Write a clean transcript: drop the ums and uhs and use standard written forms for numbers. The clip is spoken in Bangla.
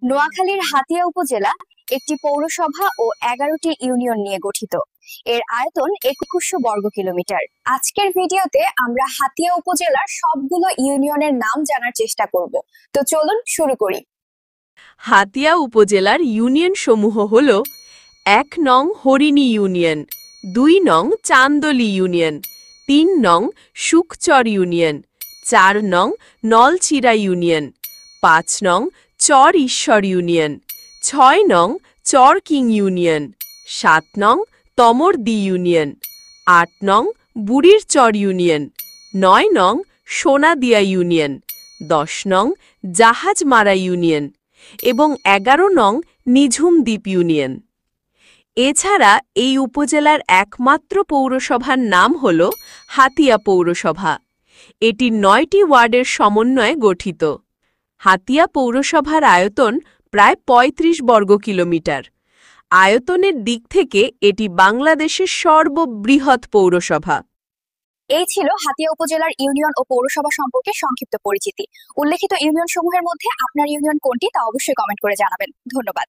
নোয়াখালীর হাতিয়া উপজেলা একটি পৌরসভা ও 11টি ইউনিয়ন নিয়ে গঠিত। এর আয়তন 2100 বর্গ কিলোমিটার। আজকের ভিডিওতে আমরা হাতিয়া উপজেলার সবগুলো ইউনিয়নের নাম জানার চেষ্টা করব। তো চলুন শুরু করি। হাতিয়া উপজেলার ইউনিয়ন সমূহ হল 1 নং হরিণী ইউনিয়ন, 2 নং চান্দলি ইউনিয়ন, 3 নং শুকচর ইউনিয়ন, 4 নং নলচিরা ইউনিয়ন, 5 নং চর ঈশ্বর ইউনিয়ন, 6 নং চর কিং ইউনিয়ন, 7 নং তমরদি ইউনিয়ন, 8 নং বুড়ির চর ইউনিয়ন, 9 নং সোনাদিয়া ইউনিয়ন, 10 নং জাহাজমারা ইউনিয়ন এবং 11 নং নিঝুম দ্বীপ ইউনিয়ন। এছাড়া এই উপজেলার একমাত্র পৌরসভার নাম হল হাতিয়া পৌরসভা। এটি 9টি ওয়ার্ডের সমন্বয়ে গঠিত। হাতিয়া পৌরসভার আয়তন প্রায় 35 বর্গ কিলোমিটার। আয়তনের দিক থেকে এটি বাংলাদেশের সর্ববৃহৎ পৌরসভা। এই ছিল হাতিয়া উপজেলার ইউনিয়ন ও পৌরসভা সম্পর্কে সংক্ষিপ্ত পরিচিতি। উল্লেখিত ইউনিয়ন সমূহের মধ্যে আপনার ইউনিয়ন কোনটি তা অবশ্যই কমেন্ট করে জানাবেন। ধন্যবাদ।